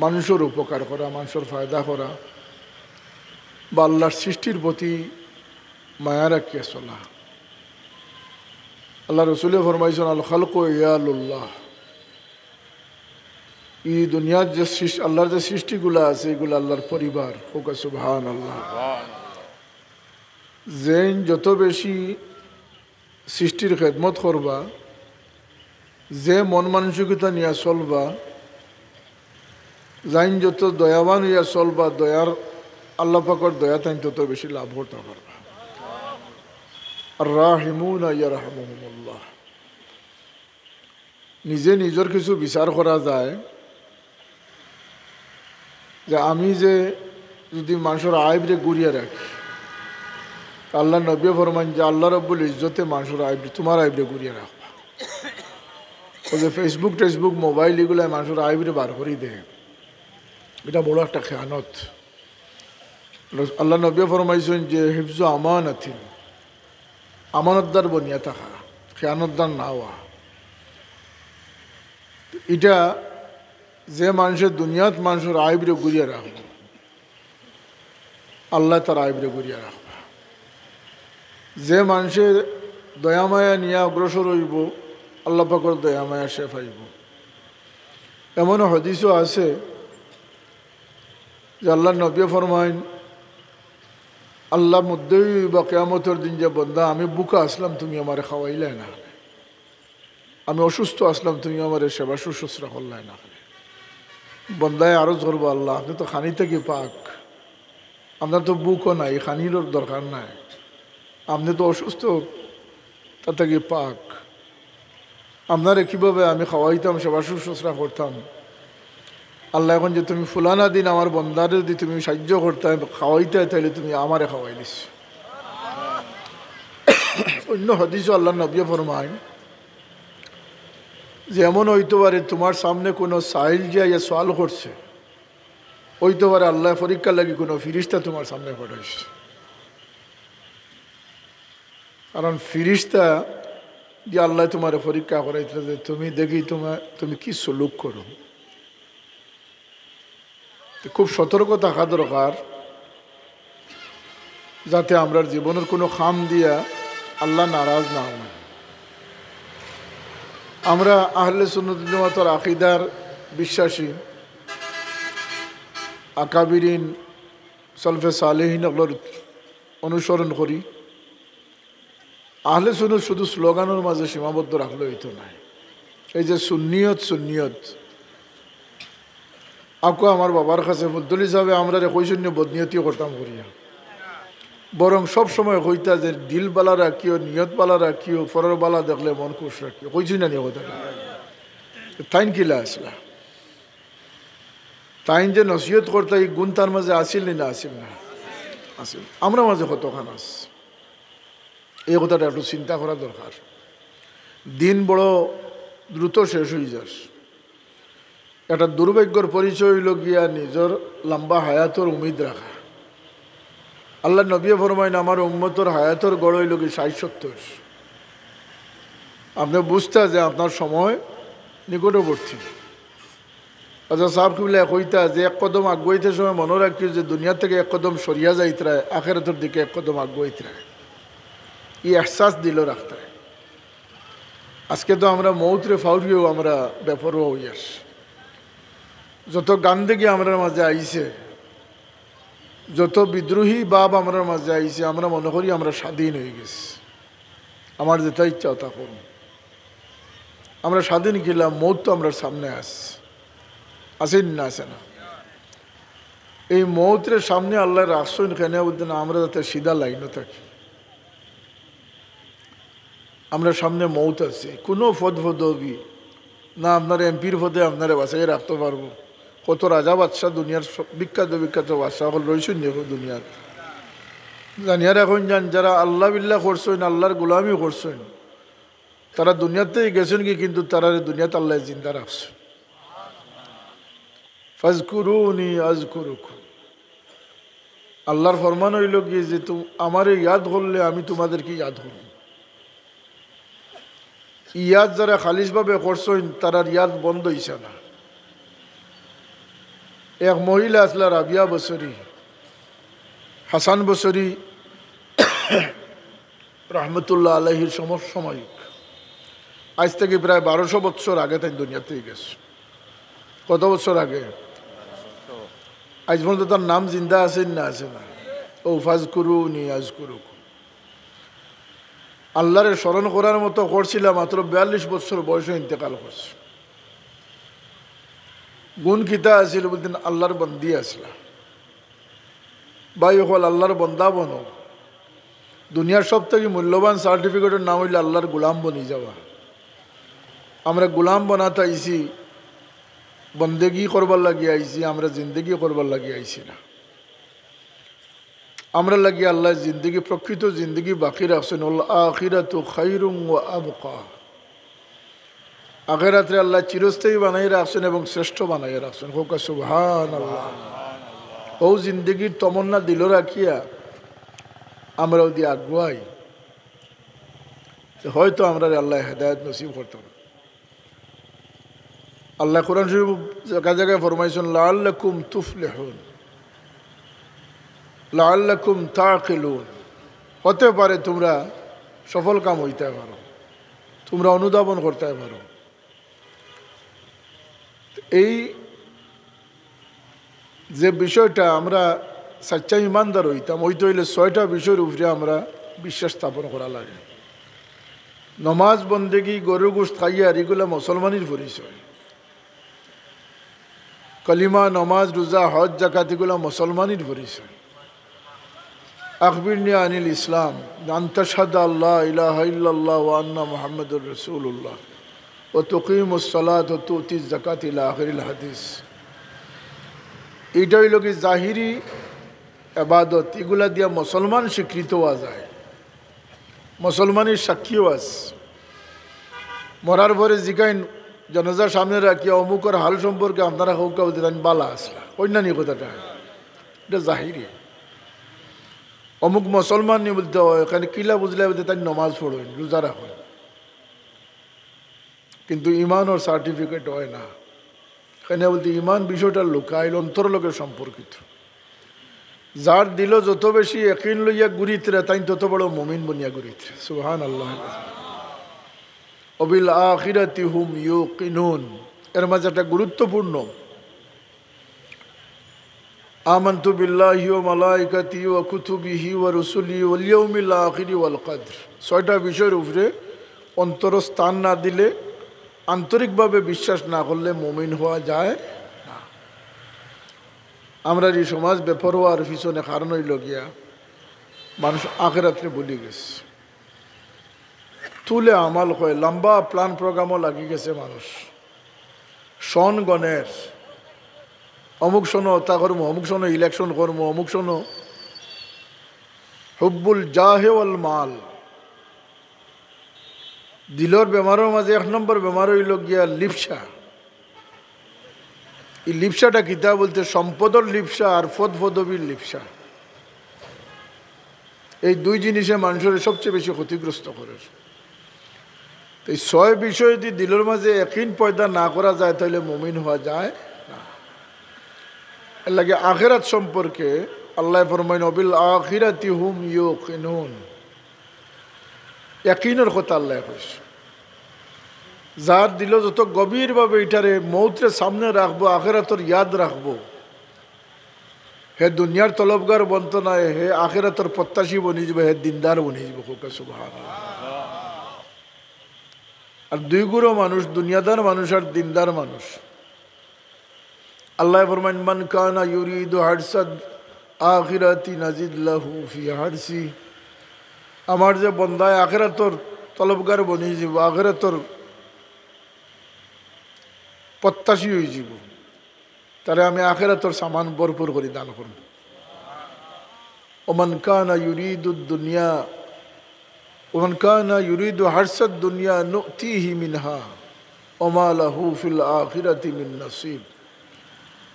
মানুষের উপকার করা, মানুষের ফায়দা করা, বা আল্লাহর সৃষ্টির প্রতি মায়া রাখিয়া চলা। আল্লাহ রসুলে ফরমাইছেন, আল খালকু ইয়ালুল্লাহ, এই দুনিয়ার যে আল্লাহর যে সৃষ্টিগুলো আছে এগুলো আল্লাহর পরিবার। হোক সুবহানাল্লাহ। যেন যত বেশি সৃষ্টির খেদমত করবা, যে মন মানসিকতা নিয়ে চলবা, যাইন যত দয়াবান হইয়া চলবা, দয়ার আল্লাহ পাকের দয়া তাই তত বেশি লাভ করতে পারবা। আর রাহিমুনা ইয়ারহামুহুমুল্লাহ। নিজে নিজের কিছু বিচার করা যায় যে আমি যে যদি মানুষের আইবরে গুড়িয়ে রাখি, আল্লাহ নবী ফরমান যে আল্লাহ রব্বুল ইজ্জতে মানুষের আইবরে, তোমার আইবরে গুড়িয়ে রাখবা। ও যে ফেসবুক টেসবুক মোবাইল এগুলো মানুষের আইবরে বার করি দেয়, এটা বড় একটা খেয়ানত। আল্লাহ নবী ফরমাইছেন যে হিফজ আমানাতিন, আমানতদার বনিয়া থাকা, খেয়ানতদার না হওয়া। এটা যে মানুষের দুনিয়াত মানুষের আইবরে গুড়িয়ে রাখবো, আল্লাহ তার আইবরে গুড়িয়ে রাখবো। যে মানুষের দয়ামায়া নিয়ে অগ্রসর হইব, আল্লাহ পাকের দয়ামায়া সে পাইব। এমন হাদিসও আছে যে আল্লাহ নবী ফরমাইন, আল্লাহ মধ্যেই বা কিয়ামতের দিন যে বন্দা আমি বুকা আসলাম তুমি আমার খাওয়াইলে না, আমি অসুস্থ আসলাম তুমি আমার সেবা শুশ্রূষা করলে না, বন্দায় আরজ করবো, আল্লাহ আপনি তো খানি থেকে পাক, আপনার তো বুকও নাই, খানির দরকার নাই, আপনি তো অসুস্থ তা থেকে পাক, আপনারে কীভাবে আমি খাওয়াইতাম, সেবা শুশ্রূষা করতাম। আল্লাহ এখন যে তুমি ফুলানা দিন আমার বন্দারে যদি তুমি সাহায্য করতে খাওয়াইতে, তাহলে তুমি আমারে খাওয়াই দিস। অন্য হাদিসও আল্লাহ নবী ফরমায় যে এমন হইতে পারে তোমার সামনে কোনো সাহিল যে ইয়া সওয়াল করছে, হইতে পারে আল্লাহ পরীক্ষা লাগি কোনো ফিরিস্তা তোমার সামনে পাঠাইছে। কারণ ফিরিস্তা যে আল্লাহ তোমার পরীক্ষা করাইতে যে তুমি দেখি তুমি কি সলুক করো। খুব সতর্ক থাকা দরকার যাতে আমরা জীবনের কোনো খাম দিয়া আল্লাহ নারাজ না হয়। আমরা আহলে সুন্নাত ওয়াল জামাতের আকীদার বিশ্বাসী, আকাবিরিন সলফে সালেহিন ওগুলোর অনুসরণ করি। আহলে সুন্নাত শুধু স্লোগানের মাঝে সীমাবদ্ধ রাখলে হইতো না। এই যে সুন্নিয়ত সুন্নিয়ত আকো আমার বাবার কাছে ফুলতুল হিসাবে আমরা কইশূন্য বদনিয়তিও করতাম করিয়া, বরং সব সময় কইতা যে দিল বালা রাখিও, নিয়ত বালা রাখিও, ফরর বালা দেখলে মন খুশ রাখিও, কইছি না নিয়ে কথা। তাইন কিলা আসলা, তাইন যে নসিহত করতে এই গুণ তার মাঝে আসিল না আসিল না আসিল, আমরা মাঝে কতখান আস, এই কথাটা একটু চিন্তা করা দরকার। দিন বড় দ্রুত শেষ হয়ে যাস। একটা দুর্ভাগ্যর পরিচয় হইল গিয়া নিজের লম্বা হায়াতর উমিদ রাখা। আল্লাহ নবী ফরমাইন আমার উম্মতর হায়াতর গড় হইল কি ৬০-৭০। আপনি বুঝতে যে আপনার সময় নিকটবর্তী। আচ্ছা সাহেব কিবলা কইতা যে এক কদম আগুয়াইতে সময় মনে রাখি যে দুনিয়া থেকে এক কদম সরিয়া যাইতরায়, আখেরাতের দিকে এক কদম আগুয়াইতরায়, এই এহসাস দিল রাখতে। আজকে তো আমরা মৌতরে ফাউরিও আমরা বেপরোয়া হইয়াস। যত গান্দেগি আমরা মাঝে আইছে, যত বিদ্রোহী বাপ আমরা মাঝে আইছে, আমরা মনে করি আমরা স্বাধীন হয়ে গেছি, আমার যেটা ইচ্ছা তা করুন। আমরা স্বাধীন গেলাম, মৌত তো আমরা সামনে আসেন না, আসে না। এই মৌতের সামনে আল্লাহ রাখছেন কেন বলতেন আমরা যাতে সিধা লাইনও থাকি। আমরা সামনে মৌত আছে, কোনো ফদফদবি না, আপনার এমপির পদে আপনারা বাসায় রাখতে পারবো। কত রাজা বাদশাহ দুনিয়ার বিখ্যাত বিখ্যাত বাদশাহ হল রয়েছেন দুনিয়ার, জানিয়ার এখন যান যারা আল্লাহ বিল্লাহ করছেন, আল্লাহর গোলামি করছেন, তারা দুনিয়াতেই গেছেন কি, কিন্তু তারা দুনিয়াতে আল্লাহ জিন্দা রাখছে। ফাজকুরুনি আযকুরুকুম, আল্লাহর ফরমান হইল কি যে আমারে ইয়াদ করলে আমি তোমাদেরকে ইয়াদ করব। ইয়াদ যারা খালিশভাবে করছেন তারা ইয়াদ বন্ধ হইছে না। এক মহিলা আসলা রাবিয়া বসরি, হাসান বসরি রহমতুল্লাহ আলহির সমসাময়িক। আজ থেকে প্রায় 1200 বছর আগে তাই দুনিয়াতেই গেছে। কত বছর আগে? আজ পর্যন্ত তার নাম জিন্দা আছেন না আছে না? ও ফাজ করু নি আজ করুক। আল্লাহরে স্মরণ করার মতো করছিল, মাত্র 42 বছর বয়সে ইন্তেকাল করছে। গুণ কিতা আছিল বলতেন আল্লাহর বন্দি আসলা। ভাই হল আল্লাহর বন্দা বনো। দুনিয়ার সব থেকে মূল্যবান সার্টিফিকেটের নাম হইলে আল্লাহর গোলাম বনি যাওয়া। আমরা গোলাম বানাতে আইছি, বন্দেগি করবার লাগিয়ে আইছি, আমরা জিন্দগি করবার লাগিয়ে আইছি না। আমরা লাগিয়ে আল্লাহ জিন্দগি, প্রকৃত জিন্দগি বাকি রাখছেন। আখিরাতু খায়রুম ওয়া আবকা। আখিরাতে আল্লাহ চিরস্থায়ী বানাই রাখছেন এবং শ্রেষ্ঠ বানাই রাখছেন। হোক সুবহানাল্লাহ। ও জিন্দগির তমন্না দিল রাখিয়া আমরা ওদি আগুয়াই, হয়তো আমরা আল্লাহ হেদায়েত নসিব করতাম। আল্লাহ কোরআন শরীফ জায়গায় জায়গায় ফরমাইছেন লাআল্লাকুম তুফলিহুন, লাআল্লাকুম তাকিলুন। হতে পারে তোমরা সফল কাম হইতে পারো, তোমরা অনুধাবন করতে পারো। এই যে বিষয়টা আমরা সচ্চা ইমানদার হইতাম, হইতে হইলে 6টা বিষয়ের উপরে আমরা বিশ্বাস স্থাপন করা লাগে। নমাজ, বন্দেগি, গরু গোশত খাইয়া এগুলো মুসলমানের পরিচয়। কলিমা, নমাজ, রোজা, হজ, যাকাত এগুলো মুসলমানের পরিচয়। আখবিরনি আনিল ইসলাম, আন তাশহাদা আল্লা ইলাহা ইল্লাল্লাহ ওয়া আন্না মুহাম্মাদুর রাসূলুল্লাহ ওয়া তুকিমুস সালাত ওয়া তুতিজ যাকাত ইলা আখিরিল হাদিস। এইটা হইল কি জাহিরি ইবাদত। এগুলা দিয়া মুসলমান স্বীকৃত হওয়া যায়, মুসলমানের সাক্ষীও আছে। মরার পরে জিগাইন জনজার সামনে রাখিয়া অমুকের হাল সম্পর্কে আপনারা হৌকা বলতে আমি বালা আসলা, অন্যান্য কথাটা এটা জাহিরি। অমুক মুসলমান নিয়ে বলতে হয়, এখানে কিলা বুঝলে বলতে তাই নমাজ পড়েন, রোজা রাখেন, কিন্তু ইমান ওর সার্টিফিকেট হয় না। এখানে বলতে ইমান বিষয়টা লুকাইল, অন্তর লোকের সম্পর্কিত। যার দিল যত বেশি ইয়াকিন লইয়া ঘুরিতরে তাই তত বড় মুমিন বনিয়া ঘুরিতরে। সুবহানাল্লাহ। অবিল আখিরাতি হুম ইউকিনুন, এর মাঝে একটা গুরুত্বপূর্ণ আমানতু বিল্লাহি ওয়া মালাইকাতিহি ওয়া কুতুবিহি ওয়া রুসুলিহি ওয়াল ইয়াউমিল আখিরি ওয়াল কদর। 6টা বিষয়ের উপরে অন্তর স্থান না দিলে, আন্তরিকভাবে বিশ্বাস না করলে মুমিন হওয়া যায় না। আমরা এই সমাজ বেপরোয়ার পিছনে কারণ হইল গিয়া মানুষ আখিরাতে ভুলে গেছে। তুলে আমাল হয়, লম্বা প্ল্যান প্রোগ্রামও লাগি গেছে মানুষ। সন গণের অমুক শোনো তা করবো, অমুক শোনো ইলেকশন করবো, অমুক শোনো হুব্বুল জাহে ওয়াল মাল। দিলর বেমারের মাঝে 1 নম্বর বেমার হইল গিয়া লিপসা। এই লিপসাটা কিতা বলতে সম্পদর লিপসা আর পদবীর লিপসা। এই 2 জিনিসে মানুষের সবচেয়ে বেশি ক্ষতিগ্রস্ত করে। এই 6 বিষয় যদি দিলের মাঝে ইয়াকিন পয়দা না করা যায় তাহলে মুমিন হওয়া যায় না। এর লাগে আখিরাত সম্পর্কে আল্লাহ ফরমাইন বিল আখিরাতি হুম ইউকিনুন। ইয়াকিনের কথা আল্লাহ কইছে। যার দিল যত গভীরভাবে এটারে মৌতের সামনে রাখবো, আখিরাতের ইয়াদ রাখবো, হে দুনিয়ার তলবগার বন্ত নয়, হে আখিরাতের প্রত্যাশী বনি যাবে, হে দিনদার বনি যাবে। সুবহানাল্লাহ। আর 2 গুরু মানুষ, দুনিয়াদার মানুষ আর দিনদার মানুষ। আল্লাহ ফরমান মান কানা ইউরিদু হারসাদ আখিরাতি নাজিদ লাহু ফি হারসি। আমার যে বন্দায় আখিরাতর তলবগার বনি যাব, আখিরাতর প্রত্যাশী হয়ে যাব, তাহলে আমি আখিরাতর সামান ভরপুর করে দান করব। ওমান কানা ইউরিদু দুনিয়া ওমান কানা ইউরিদু হারসাদ দুনিয়া নুতিহি মিনহা ওমা লাহু ফিল আখিরাতি মিন নসিব।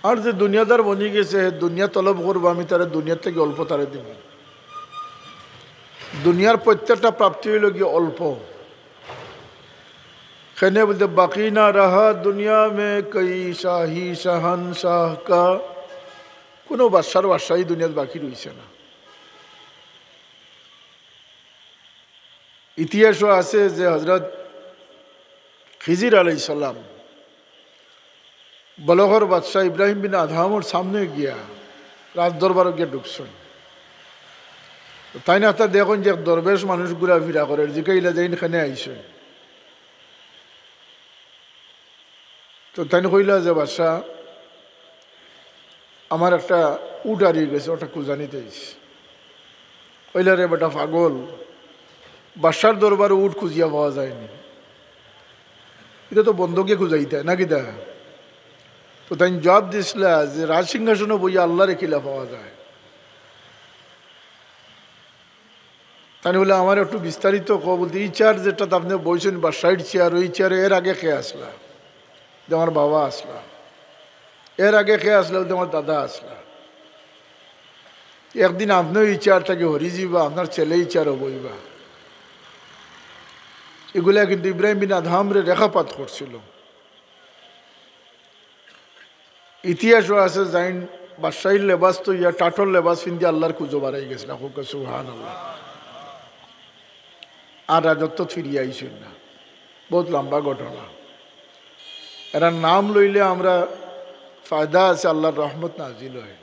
আর যে দুনিয়াদার বনি গেছে, দুনিয়া তলব করবো, আমি তারা দুনিয়ার থেকে অল্প তারে দিব। দুনিয়ার প্রত্যেকটা প্রাপ্তি হইল গিয়ে অল্প। খেনে বলতে বাকি না রাহা দুনিয়া মে কই শাহি শাহান শাহ কা কোনো বাদশাহী দুনিয়াত বাকি রয়েছে না। ইতিহাসও আছে যে হজরত খিজির আলাইহিস সালাম বলগর বাদশাহ ইব্রাহিম বিন আদহামর সামনে গিয়া রাজ দরবারে গিয়ে ঢুকছেন। তাই না তা দেখুন যে দরবেশ মানুষ ঘুরা ফিরা করে জিকাইলা যাই এখানে আইসে। তো তাই কইলা যে বাদশাহ আমার একটা উট হারিয়ে গেছে, ওটা খুঁজানিতে আইস। কইলা রে বেটা পাগল, বাদশার দরবারে উট খুঁজিয়া পাওয়া যায়নি, এটা তো বন্ধকে খুঁজাইতে নাকি দা। তো তাই জবাব দিছিলা যে রাজসিংহাসনে বইয়া আল্লাহরে কিলা পাওয়া যায়। তাই বলে আমার একটু বিস্তারিত বলতে এই চেয়ার যেটা আপনি বইছেন বাদশাহীর চেয়ার, ওই চেয়ারে এর আগে খেয়ে আসলা যে আমার বাবা আসলা, এর আগে খেয়ে আসলা বলতে আমার দাদা আসলা, একদিন আপনিও এই চেয়ারটাকে হরিয়ে যাবা, আপনার ছেলে এই চেয়ারও বইবা। এগুলা কিন্তু ইব্রাহিম বিন আদহামরে রেখাপাত করছিল। ইতিহাসও আছে যাইন বাদশাহীর লেবাস তো ইয়া টাটর লেবাস ফিন্দি আল্লাহর কুজো বাড়াই গেছিল, সুবহানাল্লাহ। আর রাজত্ব ফিরিয়ে আইসেন না, বহুত লম্বা ঘটনা। এরা নাম লইলে আমরা ফায়দা আছে, আল্লাহর রহমত নাজিল হয়।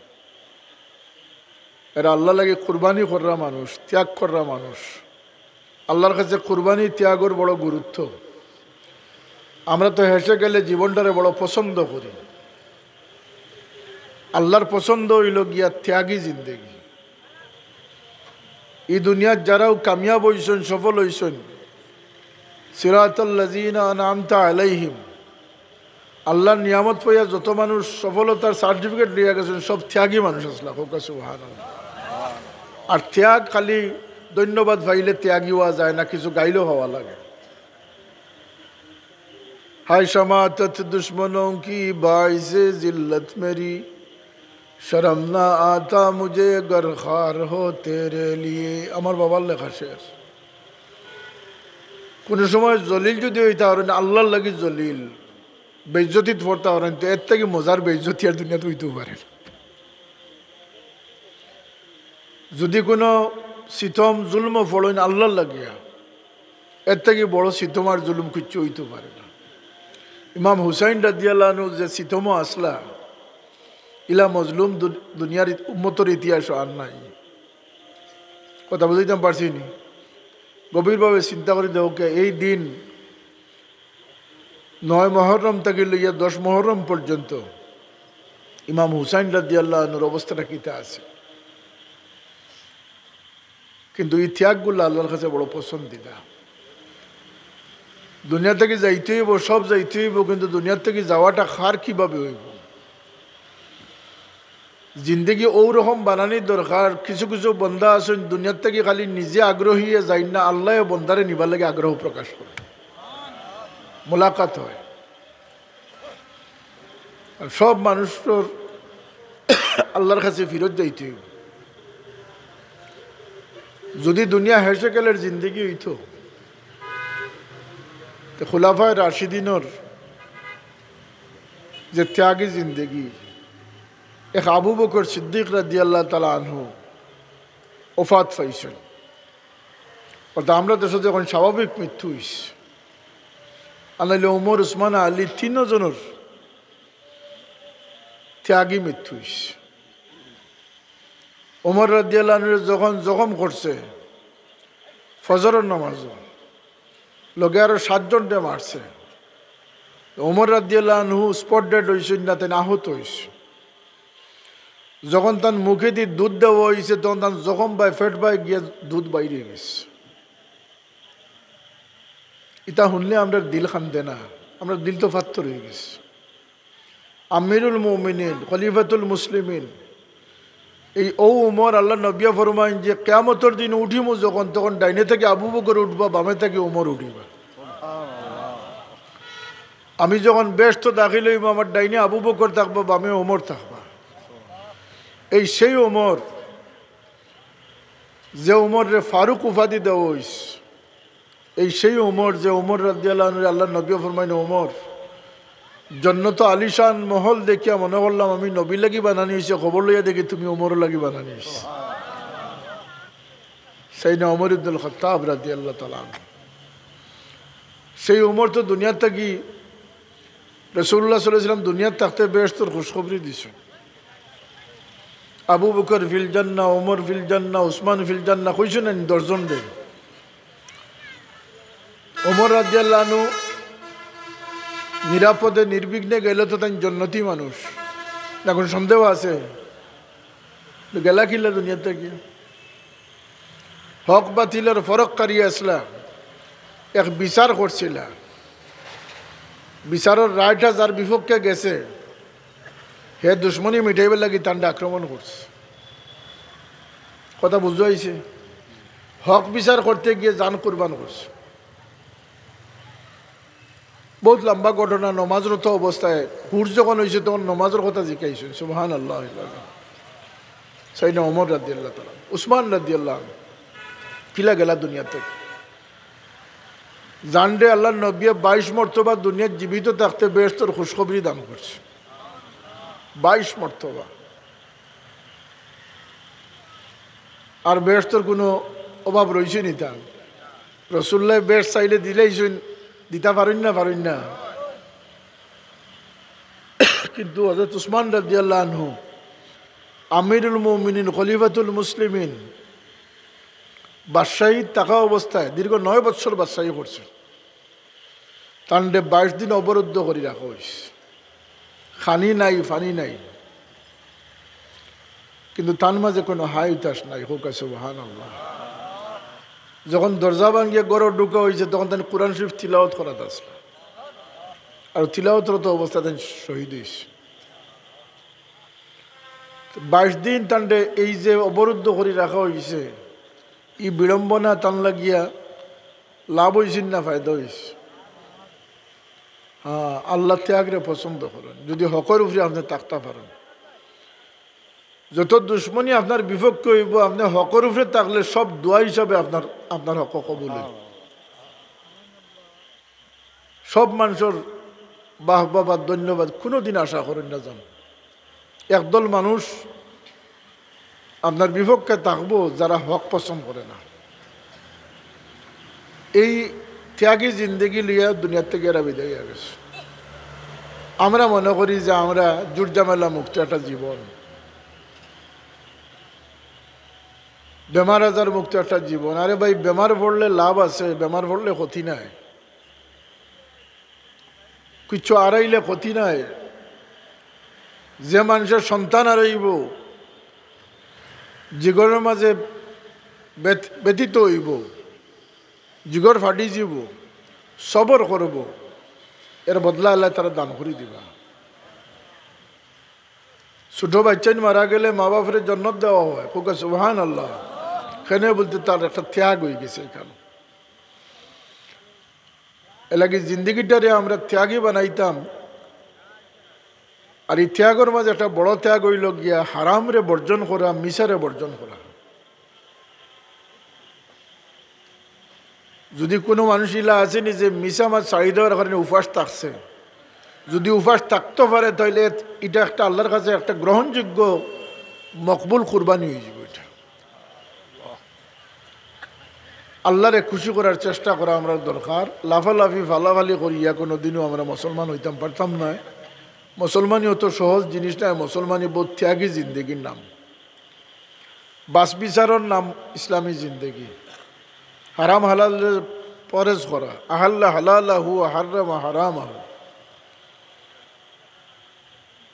এরা আল্লাহ লাগে কুরবানি করা মানুষ, ত্যাগ করা মানুষ। আল্লাহর কাছে কুরবানি ত্যাগের বড় গুরুত্ব। আমরা তো হেসে গেলে জীবনটারে বড় পছন্দ করি, আল্লাহর পছন্দ হইল গিয়া ত্যাগী জিন্দেগি। এই দুনিয়ার যারাও কামিয়াব হইছেন, সফল হইছেন, সিরাতাল্লাযীনা আনআমতা আলাইহিম, আল্লাহর নিয়ামত পাইয়া যত মানুষ সফলতার সার্টিফিকেট লিয়া গেছেন সব ত্যাগী মানুষ আসলা, সুবহানাল্লাহ। আর ত্যাগ খালি ধন্যবাদ ভাইলে ত্যাগী হওয়া যায় না, কিছু গাইলেও হওয়া লাগে। হায় শামাতত দুশ্মনোं की बाइसे जिल्लत मेरी, শরম না আতা মুঝে গর খার হো তেরে লিয়ে। আমার বাবার লেখা শেষ। কোন সময় জলিল যদি হইতে পারেন আল্লাহর লাগি জলিল, বেইজ্জতিত পড়তে পারেন, তো এর থেকে মজার বেইজ্জতি আর দুনিয়াতে হইতেও পারেন। যদি কোনো সিতম জুলম ফড়েন আল্লাহর লাগিয়া, এর থেকে বড় সিতম আর জুলুম কিচ্ছু হইতে পারে না। ইমাম হুসাইন রাদিয়াল্লাহু আনহু যে সিতমও আসলা, ইলা মজলুম দুনিয়ার উম্মতের ইতিহাস আর নাই। কথা বুঝাইতাম পারছি নি? গভীরভাবে চিন্তা করে দেখো, এই দিন 9 মুহররম থেকে লইয়া 10 মুহররম পর্যন্ত ইমাম হুসাইন রাদিয়াল্লাহু আনহুর অবস্থাটা কিতা আছে। কিন্তু এই ত্যাগগুলো আল্লাহর কাছে বড় পছন্দিদা। দুনিয়া থেকে যাইতে হইব, সব যাইতে হইব, কিন্তু দুনিয়ার থেকে যাওয়াটা খার কিভাবে হইব। জিন্দগি ওরকম বানানির দরকার। কিছু কিছু বন্দা আছেন দুনিয়ার থেকে খালি নিজে আগ্রহী যাই না, আল্লাহ বন্দারে নিবার লাগে আগ্রহ প্রকাশ করে, মোলাকাত হয়। আর সব মানুষের আল্লাহর কাছে ফিরত যাইতে হইব। যদি দুনিয়া হেসে গেলের জিন্দগি হইতো, তো খুলাফায়ে রাশিদিনের যে ত্যাগী জিন্দগি, এক আবু বকর সিদ্দিক রাদিয়াল্লাহু তাআলা আনহু ওফাত পাইছেন। অর্থাৎ আমরা দেশে যখন স্বাভাবিক মৃত্যু হইছে, আনাইলে উমর, উসমান, আলী 3 জনের ত্যাগী মৃত্যু হইছে। উমর রাদিয়াল্লাহু আনহু যখন জখম করছে ফজরের নামাজ, লগে আরো 7 জনকে মারছে। উমর রাদিয়াল্লাহু আনহু স্পট ডেড হয়েছেন না, তেন আহত হয়েছে। যখন তার মুখে দিয়ে দুধ দেওয়া হয়েছে, তখন তার জখম বাই ফেট বাই গিয়ে দুধ বাইরে গেছে। এটা শুনলে আমরা দিল খান্দে না, আমরা দিল তো ফাত্তর হয়ে গেছে। আমিরুল মুমিনিন, খলিফাতুল মুসলিমিন, এই উমর, আল্লাহ নবিয়া ফরমাইন যে কিয়ামতের দিন উঠিমু যখন, তখন ডাইনে থেকে আবু বকর উঠবা, বামে থেকে উমর উঠিবা। আমি যখন ব্যস্ত দাখিল হইব, আমার ডাইনে আবু বকর থাকবা, বামে উমর থাকবা। এই সেই উমর যে উমরে ফারুক উপাধি দেওয়া হইছে, এই সেই উমর যে উমর রাদিয়াল্লাহু আনহু আল্লাহ নবী ফরমাইন, উমর জন্নত আলিশান মহল দেখিয়া মনে করলাম আমি নবী লাগি বানানি হয়েছে, খবর লইয়া দেখি তুমি ওমর লাগি বানানি হয়েছে। সেই না ওমর ইবনুল খাত্তাব রাদিয়াল্লাহু তাআলা আনহু। সেই ওমর তো দুনিয়ার থাকি রাসূলুল্লাহ সাল্লাল্লাহু আলাইহি ওয়াসাল্লাম দুনিয়ার থাকতে বেহেশতের খুশখবরি দিছেন। আবু বকর ফিল জান্নাহ, ওমর ফিল জান্নাহ, উসমান ফিল জান্নাহ কইছেন না 10 জন দেন। ওমর রাদিয়াল্লাহু আনহু নিরাপদে নির্বিঘ্নে গেল তো তাই জন্নতি মানুষ, এখন সন্দেহ আছে গেলা কিল্লা দুনিয়া থেকে। হক বাতিলের ফরক কারিয়ে আসলা, এক বিচার করছিল, বিচারের রায়টা যার বিপক্ষে গেছে হে দুশ্মনী মিটাইবার লাগি তান্ডা আক্রমণ করছে। কথা বুঝতে হয়েছে? হক বিচার করতে গিয়ে জান কুরবান করছে। বহুত লম্বা ঘটনা। নমাজরত অবস্থায় হুর যখন হয়েছে তখন নমাজের কথা জিজ্ঞাসা সুবহানাল্লাহ। সাইয়েদনা ওমর রাদিয়াল্লাহু তাআলা, উসমান রাদিয়াল্লাহু আনহু কিলা গেলা দুনিয়া থেকে। জানডে আল্লাহ নবী 22 মর্তবা দুনিয়ার জীবিত থাকতে বেহেশতের খুশখবরি দান করছে। 22 মর্তবা। আর বেহেশতের কোনো অভাব রয়েছে নি তা? রাসূলুল্লাহ বেহেশত চাইলে দিলেই দিতে পারেন না। কিন্তু হযরত উসমান রাদিয়াল্লাহু আনহু আমিরুল মুমিনিন, খলিফাতুল মুসলিমিন, বাদশাহী থাকা অবস্থায় দীর্ঘ 9 বছর বাদশাহী করছে। তান্ডে 22 দিন অবরুদ্ধ করে রাখা হয়েছে, খানি নাই ফানি নাই, কিন্তু তার মাঝে কোনো হাই উতাস নাই। হোক সুবহানাল্লাহ। যখন দরজা ভাঙিয়ে গড়ে ঢুকা হয়েছে তখন তাই কোরআন শরীফ তিলাওয়াত করাতে আসলো, আর তিলাওয়াতরত অবস্থা তাই শহীদ হয়েছে। 22 দিন তান্ডে এই যে অবরুদ্ধ করে রাখা হয়েছে, এই বিড়ম্বনা টান লাগিয়া লাভ হয়েছে না ফায়দা হয়েছে? হ্যাঁ, আল্লাহ ত্যাগরে পছন্দ করেন যদি হকের উপরে আপনি থাকতে পারেন। যত দুশ্মনী আপনার বিপক্ষে হইব, আপনি হকের উপরে থাকলে সব দোয়া হিসাবে আপনার হক কবুল হইব। সব মানুষের বাহবা ধন্যবাদ কোনোদিন আশা করেন না যান। একদল মানুষ আপনার বিপক্ষে থাকবো যারা হক পছন্দ করে না। এই ত্যাগী জিন্দগি লিয়া দুনিয়ার থেকে এরা বিদায় হয়ে গেছে। আমরা মনে করি যে আমরা জুটজামেলা মুক্ত একটা জীবন, বেমার আজার মুক্ত একটা জীবন। আরে ভাই, বেমার পড়লে লাভ আছে, বেমার পড়লে ক্ষতি নাই। কিছু আড়াইলে ক্ষতি নাই। যে মানুষের সন্তান হারাইব, জিগরের মাঝে ব্যতীত হইব, জিগর ফাটি যাব, সবর করব, এর বদলা আল্লাহ তারা দান করে দিবা। ছোট বাচ্চান মারা গেলে মা বাপের জন্নত দেওয়া হয়, খুব সুবহানাল্লাহ। এখানে বলতে তার একটা ত্যাগ হয়ে গেছে। এখানে এলাকি জিন্দগিটারে আমরা ত্যাগই বানাইতাম। আর এই ত্যাগের মাঝে একটা বড় ত্যাগ হইল গিয়া হারামরে বর্জন করা, মিশারে বর্জন করা। যদি কোনো মানুষ ইলা আসেনি যে মিশা মাছ ছাড়ি দেওয়ার কারণে উপাস থাকছে, যদি উপাস থাকতে পারে তাহলে এটা একটা আল্লাহর কাছে একটা গ্রহণযোগ্য মকবুল কুরবানি হয়ে যাবে। এটা আল্লাহরে খুশি করার চেষ্টা করা আমরা দরকার। লাফালাফি ফালাফালি করিয়া কোনো দিনও আমরা মুসলমান হইতাম পারতাম না। মুসলমানই অত সহজ জিনিস নয়। মুসলমানই বহু ত্যাগী জিন্দগির নাম, বাস বিচারের নাম ইসলামী জিন্দগি। হারাম হালালের পরেজ করা, আহাল্লা হালালাহু হারামা হারামাহু,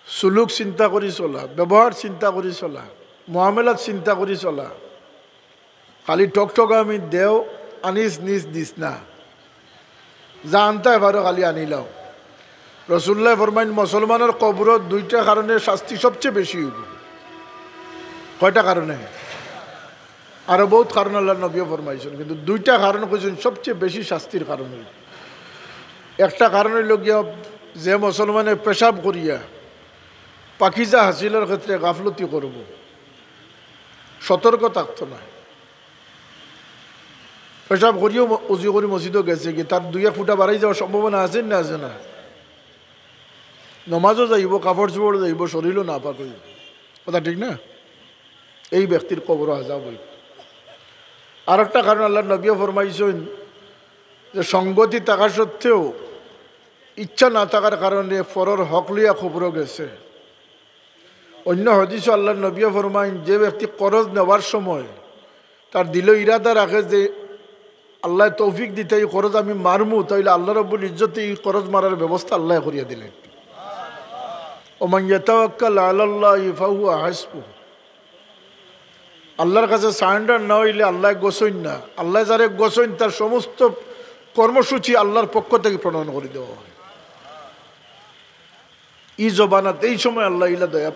সুলুক চিন্তা করি চলা, ব্যবহার চিন্তা করি চলা, মুআমালাত চিন্তা করি চলা। খালি টকটকামি দেও, আনিস নিস দিস না, যা আনতে পারো খালি আনিলাও। রাসূলুল্লাহ ফরমাইন মুসলমানের কবরত 2টা কারণে শাস্তি সবচেয়ে বেশি হইব। কয়টা কারণে? আরো বহুত কারণ আল্লাহ নবীও ফরমাইছেন, কিন্তু 2টা কারণ কইছেন সবচেয়ে বেশি শাস্তির কারণ হইল। একটা কারণ হইল গিয়া যে মুসলমানে পেশাব করিয়া পাকিজা হাসিলের ক্ষেত্রে গাফলতি করব, সতর্ক থাকতো না। পেশাব করিও উজু করি মসজিদও গেছে কি, তার 2-1 ফুটা বাড়াই যাওয়ার সম্ভাবনা আছে না? আছে না? নমাজও যাইব, কাপড় চোপড় যাইব, শরীরও না পাক হইব। কথা ঠিক না? এই ব্যক্তির কবর আযাব হইব। আর একটা কারণ আল্লাহ নবীও ফরমাইছেন যে সঙ্গতি থাকা সত্ত্বেও ইচ্ছা না থাকার কারণে পরর হক লইয়া খবরও গেছে। অন্য হাদিসে আল্লাহ নবীও ফরমাইন যে ব্যক্তি করজ নেওয়ার সময় তার দিল ইরাদা রাখে যে আল্লাহ তৌফিক দিতে এই করজ আমি মারমু, তাইলে আল্লাহ রাব্বুল ইজ্জতে এই করজ মারার ব্যবস্থা আল্লাহ করিয়া দিলেন। ওমান ইয়াতাওয়াক্কাল আলাল্লাহি ফাহুয়া হাসবুহ। আল্লাহর কাছে সারেন্ডার না হইলে আল্লাহ গোসইন না। আল্লাহ যারে গোসইন তার সমস্ত কর্মসূচি আল্লাহর পক্ষ থেকে প্রণয়ন করে দেওয়া হয়। ই জবানাত এই সময় আল্লাহ ইলা দয়া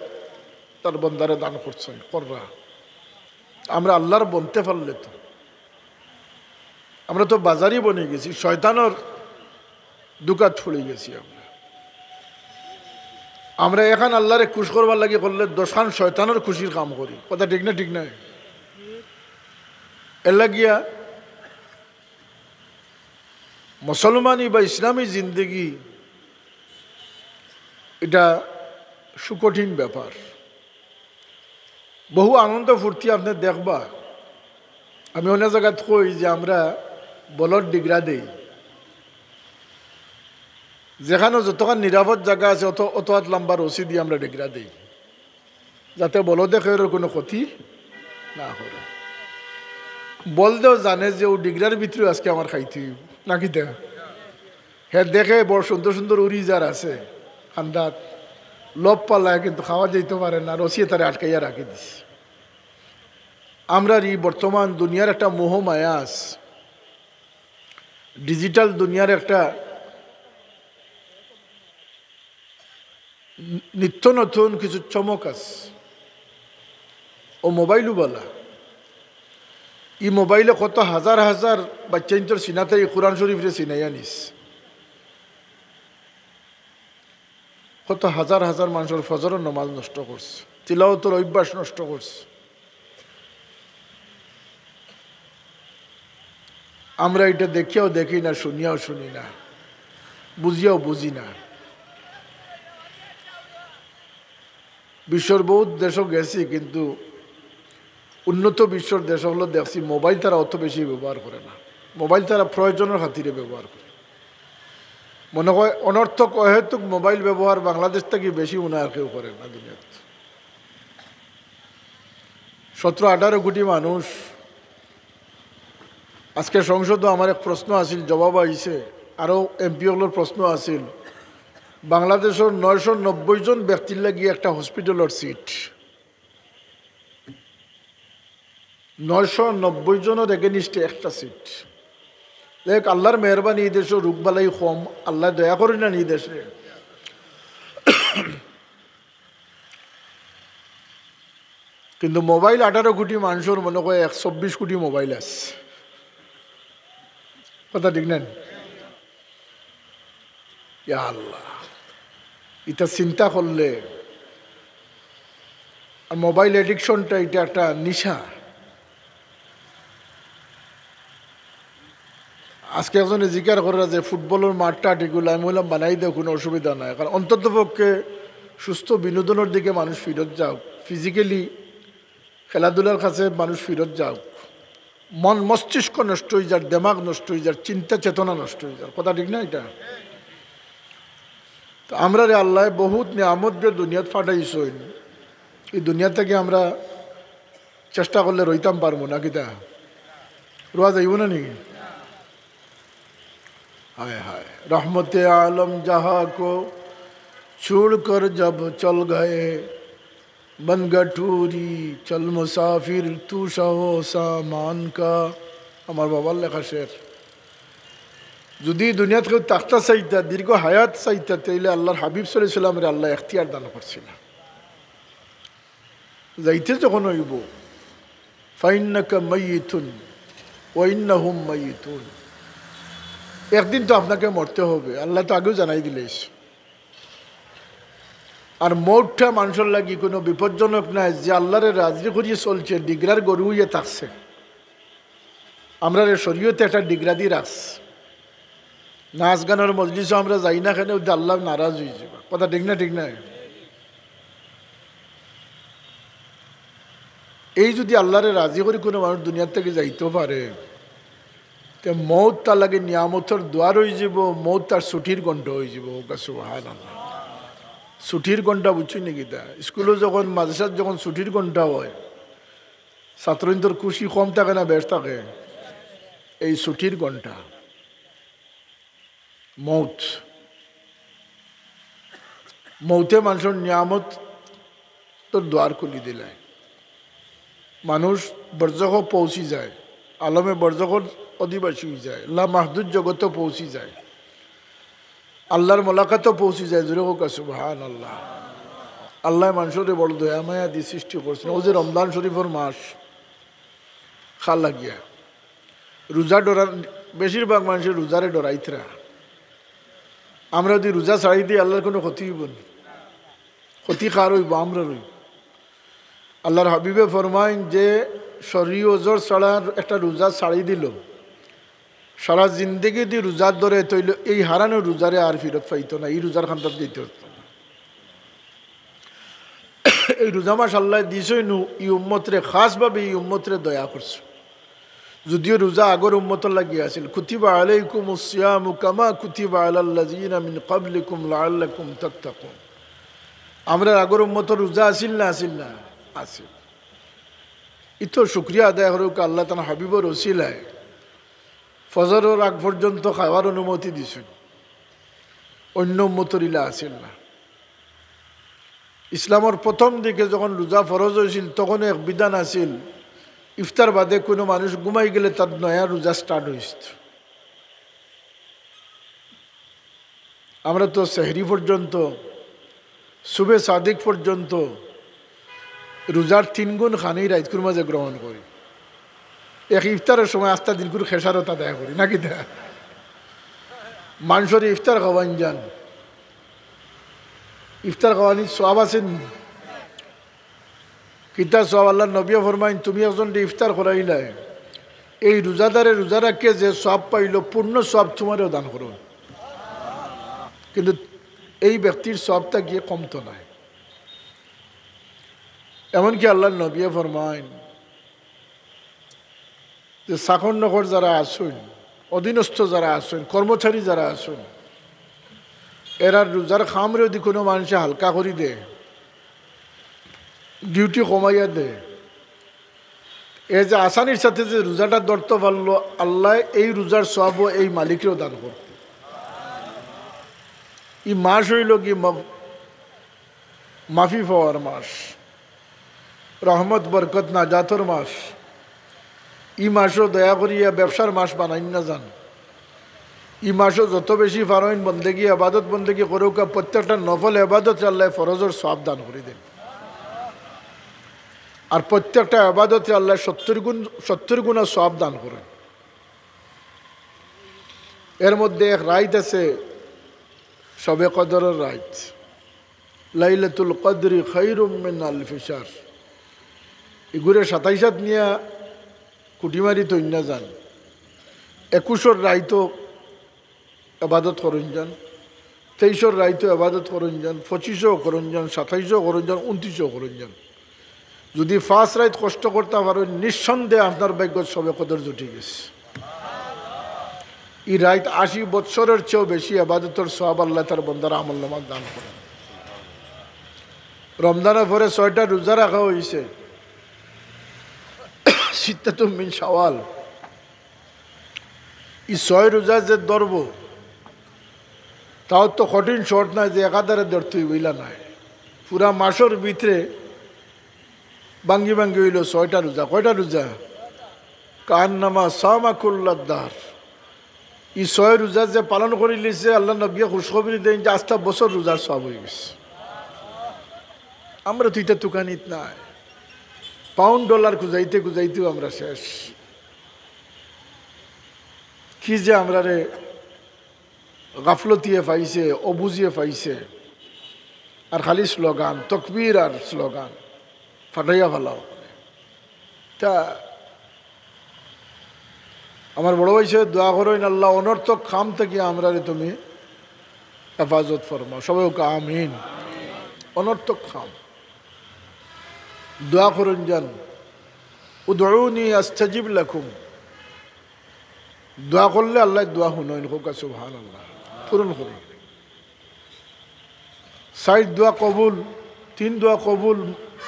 তার বন্দারে দান করছেন কররা। আমরা আল্লাহর বনতে পারলে তো, আমরা তো বাজারই বনে গেছি, শয়তানের দুকাত ফুড়ে গেছি। আমরা এখন আল্লাহরে খুশ করবার লাগে করলে দশখান শয়তানের খুশির কাম করি। কথা ঠিক না? ঠিক নাই? এর লাগিয়া মুসলমানি বা ইসলামী জিন্দগি এটা সুকঠিন ব্যাপার। বহু আনন্দ ফুর্তি আপনি দেখবা। আমি অনেক জায়গায় কই যে আমরা বলদ ডিগরা দেই, যেখানে যতক্ষণ নিরাপদ জায়গা আছে অত লম্বা রশি দিয়ে আমরা ডিগরা দিই, যাতে বলদে খেয়ের কোনো ক্ষতি না করে। বলদেও জানে যে ও ডিগরার ভিতরে আজকে আমার খাইতে নাকি দেখ। হ্যাঁ দেখে বড় সুন্দর সুন্দর উড়ি যার আছে খান্দাত লোভ পাল্লায়, কিন্তু খাওয়া যেতে পারে না, রসিয়ে তারা আটকাইয়া রাখি দিস। আমরা এই বর্তমান দুনিয়ার একটা মোহ মায়া আছে, ডিজিটাল দুনিয়ার একটা নিত্য নতুন কিছু চমক আছে। ও মোবাইলও বলা, এই মোবাইলে কত হাজার হাজার বাচ্চা ইন্তর সিনাতে এই কোরআন শরীফরে সিনাইয়া নিস, কত হাজার হাজার মানুষের ফজরের নামাজ নষ্ট করছে, তিলাওয়াতের অভ্যাস নষ্ট করছে। আমরা এটা দেখিয়াও দেখি না, শুনিয়াও শুনি না, বুঝিয়াও বুঝি না। বিশ্বর বহুত দেশও গেছি, কিন্তু উন্নত বিশ্বর দেশ হলো দেখছি মোবাইল তারা অত বেশি ব্যবহার করে না। মোবাইল তারা প্রয়োজনের খাতিরে ব্যবহার করে। মনে হয় অনর্থক অহেতুক মোবাইল ব্যবহার বাংলাদেশ থেকে বেশি মনে আর কেউ করে না দুনিয়াতে। 17-18 কোটি মানুষ। আজকে সংসদে আমার এক প্রশ্ন আছিল, জবাব আইছে, আরও এমপিগুলোর প্রশ্ন আছিল। বাংলাদেশের 990 জন ব্যক্তির লাগিয়ে একটা হসপিটালের সিট, 990 জনের এগেনিস্টে একটা সিট। দেখ আল্লাহর মেহরবানি, এই দেশে রোগবালাই কম, আল্লাহ দয়া করি না এই দেশে। কিন্তু মোবাইল 18 কোটি মানুষের মনে হয় 124 কোটি মোবাইল আছে। কথা ঠিক না? ইয়া আল্লাহ, এটা চিন্তা করলে, আর মোবাইল এডিকশনটা এটা একটা নিশা। আজকে একজনে জিজ্ঞাসা করে যে ফুটবলের মাঠটা এগুলো, আমি বললাম বানাই দেও, কোনো অসুবিধা নাই, কারণ অন্ততপক্ষে সুস্থ বিনোদনের দিকে মানুষ ফিরত যাও, ফিজিক্যালি খেলাধুলার কাছে মানুষ ফিরত যাও। মন মস্তিষ্ক নষ্ট হয়ে যার, দেমাগ নষ্ট হয়ে যার, চিন্তা চেতনা নষ্ট হয়ে যার। কথা ঠিক না এটা? তো আমরা রে আল্লাহ বহুত নিয়ামত দুনিয়াত ফাটাইছই, এই দুনিয়া থেকে আমরা চেষ্টা করলে রইতাম পারবো না, কিতা রোয়া যাইব না নাকি? हाय हाय रहमते आलम जहाँ को छोड़कर जब चल गए बन गठूरी चल मुसाफिर तू शहो सामान का। আমার বাবার লেখা শের। যদি দুনিয়াত কেউ তাক্তা চাইতা, দীর্ঘ হায়াত চাইতা, তাইলে আল্লাহর হাবিব সাল্লাল্লাহু আলাইহি সাল্লামের আল্লাহ এখতিয়ার দান করছিল। যাইতে যখন হইব ফাইন্নাকা মাইয়িতুন ওয়া ইন্নাহুম মাইয়িতুন, একদিন তো আপনাকে মরতে হবে, আল্লাহ তো আগেও জানাই দিলেস। আর মৌটটা মানুষের লাগি কোনো বিপজ্জনক নাই, যে আল্লাহরে রাজি করিয়ে চলছে, ডিগ্রার গরু হইয়ে থাকছে। আমরা শরীয়তে একটা ডিগ্রা দিয়ে রাখছি, নাচ গানের মজলিসও আমরা যাই না, কেন আল্লাহ নারাজ হয়ে যাবে। কথা ঠিক না? ঠিক না? এই যদি আল্লাহরে রাজি করে কোনো মানুষ দুনিয়ার থেকে যাইতেও পারে, তো মৌত তার লাগে নিয়ামতের দ্বার হয়ে যাব, মৌত তার ছুটির ঘণ্ট হয়ে যাব। সুবহানাল্লাহ। ছুটির ঘণ্টা বুঝছি নাকি? তা স্কুলে যখন মাদ্রাসার যখন ছুটির ঘণ্টা হয়, ছাত্রদের খুশি কম থাকে না বেশ থাকে? এই ছুটির ঘণ্টা মৌত, মৌতে মানুষের নিয়ামত তোর দ্বার খুলি দিলায়, মানুষ বরজখ পৌঁছি যায়, আলমে বরজখর অধিবাসী হয়ে যায়, আল্লাহ মাহদুদ জগত পৌঁছি যায়, আল্লাহর মোলাকাতও পৌঁছি যায়। জোরে হোক সুবহানাল্লাহ। আল্লাহ মানুষের বড় দয়া মায়া দিয়ে সৃষ্টি করছেন। ও যে রমজান শরীফের মাস, খাল লাগিয়া রোজা ডরার, বেশিরভাগ মানুষের রোজারে ডরাইতরা। আমরা যদি রোজা ছাড়ি দিই আল্লাহর কোনো ক্ষতি হইব না, ক্ষতি কার হইব? আমরা রইব। আল্লাহর হাবিবে ফরমাইন যে শরী ওজর ছাড়ার একটা রোজা ছাড়ি দিল, সারা জিন্দগি দিয়ে রোজার ধরে তৈল, এই হারানো রোজারে আর ফিরত পাইত না, এই রোজার খান্তার দিতে হতো না। এই রোজা মাস আল্লাহ দিছই নু ই উম্মতরে, খাসভাবে এই উম্মতরে দয়া করছে। যদিও রোজা আগর উম্মতর লাগিয়ে আছিল, কুতিবা আলাইকুমুস সিয়ামু কামা কুতিবা আলাল্লাযিনা মিন ক্বাবলিকুম লাআল্লাকুম তাত্তাকুন। আমরা আগর উম্মতর রোজা আসিল না? আসিল না? আসিল। ইতো শুকরিয়া আদায় করুক আল্লাহ তাআলা হাবিবর ওসিলায় ফজরের আগ পর্যন্ত খাওয়ার অনুমতি দিছেন, অন্য উম্মতর ইলা আসিল না। ইসলামের প্রথম দিকে যখন রোজা ফরজ হয়েছিল তখন এক বিধান আছিল, ইফতার বাদে কোনো মানুষ ঘুমাই গেলে তার নয়া রোজা স্টার্ট হয়েছিল। আমরা তো সেহরি পর্যন্ত, সুবে সাদিক পর্যন্ত রোজার 3 গুণ খানি রাইতকুর মাঝে গ্রহণ করি। এক ইফতারের সময় আস্তা দিনকুর খেসারতা দেয়া করি নাকি? দেয়া মানুষের ইফতার খাওয়ান যান, ইফতার খাওয়ানি সওয়াব আছেন কিতা? সওয়াব আল্লাহ নবী ফরমাইন, তুমি একজন ইফতার করাইলাই, এই রোজাদারে রোজা রাখে যে সওয়াব পাইল, পূর্ণ সওয়াব তোমারও দান করো। কিন্তু এই ব্যক্তির সওয়াবটা গিয়ে কমতো নাই। এমনকি আল্লাহ নবী ফরমাইন যে চাকর নকর যারা আসুন, অধীনস্থ যারা আসুন, কর্মচারী যারা আসুন, এরা রোজার খামরে যদি কোনো মানুষে হালকা করি দে, ডিউটি কমাইয়া দে, এ যে আসানির সাথে যে রোজাটা ধরতে পারলো, আল্লাহ এই রোজার সওয়াব এই মালিকেরও দান করত। এই মাস হইল কি মাফি পাওয়ার মাস, রহমত বরকত নাজাতর মাস। ই মাসও দয়া করিয়া ব্যবসার মাস বানাই না যান। ই মাসও যত বেশি ফারইন বন্দেগি আবাদত বন্দেগি করুক, প্রত্যেকটা নফল আবাদত আল্লাহ ফরজের সওয়াব দান করে দেন। আর প্রত্যেকটা আবাদতে আল্লাহ 70 গুণা সওয়াব দান করেন। এর মধ্যে এক রাইত আছে শবে কদরের রাইত, লাইলাতুল কদরি খায়রুম মিন আলফি শাহর। এগুলো 27 নিয়ে কুটিমারি তৈন্যা যান, 21 রাইতো আবাদত করুন যান, 23 রাইতো আবাদত করুন যান, 25 করুন যান, 27 করুন যান, 29 করুন যান। যদি 5 রাইত কষ্ট করতে পারেন, নিঃসন্দেহে আপনার ভাগ্য শবে কদর জুটি গেছে। এই রাইত 80 বৎসরের চেয়েও বেশি আবাদতের সওয়াব আল্লাহ তার বন্দার আমলনামা দান করেন। রমজানের পরে 6টা রোজা রাখা হয়েছে, সিত্তাতুম মিন শাওয়াল। এই 6 রোজা যে ধরব, তাও তো কঠিন শর্ট নাই যে একাধারে ধরতে হইলা নাই। পুরা মাসের ভিতরে ভাঙ্গি ভাঙ্গি হইল 6টা রোজা। কয়টা রোজা? কান্নামা সামাকুল্লাদ্দার। এই 6 রোজা যে পালন করে লিছে, আল্লাহ নবী খুশখবরি দেন যে আস্থা বছর রোজার সওয়াব হয়ে গেছে। আমরা তো এটা তুকানিত নাই, পাউন্ড ডলার খুঁজাইতে খুঁজাইতেও আমরা শেষ। কি যে আমরা রে গাফলতিয়ে পাইছে, অবুঝিয়ে পাইছে, আর খালি স্লোগান, তকবীর আর স্লোগান ফাটাইয়া ভালো। তা আমার বড় ভাই সাহেব দোয়া করেন আল্লাহ অনর্থক খাম থেকে আমরা তুমি হেফাজত ফরমাও, সবাই ওকে আমিন। অনর্থক খাম দোয়া করুন যান, উদউনি আস্তাজিব লাকুম, দোয়া করলে আল্লাহ দোয়া শুনেন, হোক সুবহানাল্লাহ, পূরণ করুন। 60 দোয়া কবুল, 3 দোয়া কবুল,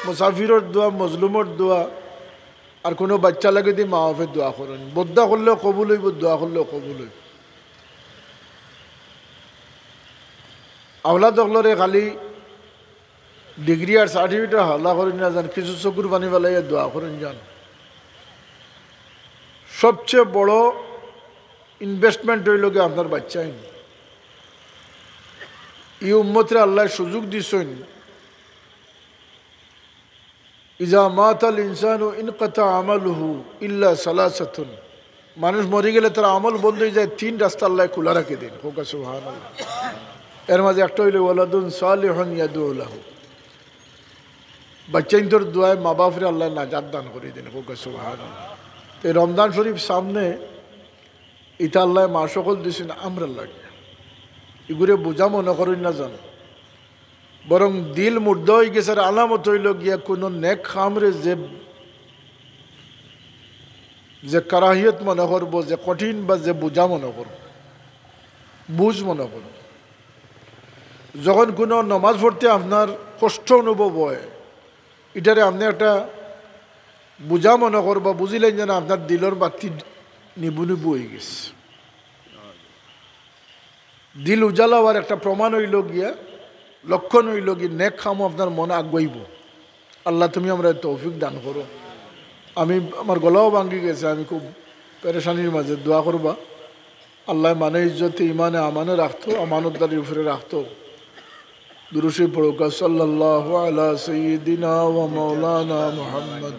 মুসাফিরের দোয়া, মজলুমের দোয়া, আর কোনো বাচ্চা লাগে দিয়ে মা বাপের দোয়া করেন। বদ্দা করলেও কবুল হইব, দোয়া করলেও কবুল হইব। আওলাদ হলরে খালি ডিগ্রি আর সার্টিফিকেট হাওলা করেন না যান, কিছু চকুর পানি পেলাইয়া দোয়া করেন যান। সবচেয়ে বড় ইনভেস্টমেন্ট হইল গিয়ে আপনার বাচ্চাইন। এই উম্মতরে আল্লাহ সুযোগ দিছেন, ইজা মাতাল ইনসানু ইনকাতা আমালুহু ইল্লা সালাসাতুন, মানুষ মরে গেলে তার আমল বন্ধ হয়ে যায়, 3 রাস্তা আল্লাহ খোলা রাখে দেন, হোক সুবহানাল্লাহ। এর মাঝে একটা হইল ওয়ালাদুন সালিহুন ইয়াদউ লাহু, বাচ্চা ইন্তর দোয়ায় মা বাপরে আল্লাহ নাজাত দান করে দেন, হোক সুবহানাল্লাহ। তো এই রমজান শরীফ সামনে, ইটা আল্লাহ মা সকল দিছেন আমরা লাগে, এগুলো বোঝা মনে করেন না যান, বরং দিল মুর্দা হয়ে গেছে। আলামত হইল গিয়া কোনো নেক খামরে যে কারাহিয়ত মনে করবো, যে কঠিন বা যে বোঝা মনে করব, বুঝ মনে করব। যখন কোনো নমাজ পড়তে আপনার কষ্ট অনুভব হয়, এটারে আপনি একটা বোঝা মনে করবো, বুঝিলেন যেন আপনার দিলের বাতি নিবু নিবু হয়ে গেছে। দিল উজালা হওয়ার একটা প্রমাণ হইল গিয়া, লক্ষণ হইল গিয়ে নেক খামো আপনার মনে আগাইব। আল্লাহ তুমি আমরা তৌফিক দান করো। আমার গলাও ভাঙ্গি গেছে, আমি খুব পেরেশানির মাঝে, দোয়া করবা আল্লাহ মানে ইজ্জতে ইমানে আমানে রাখতো, আমানতদারির উপরে রাখতো। দুরূদ শরীফ পড়ুকা সাল্লাল্লাহু আলা সাইয়্যিদিনা ওয়া মাওলানা মুহাম্মদ।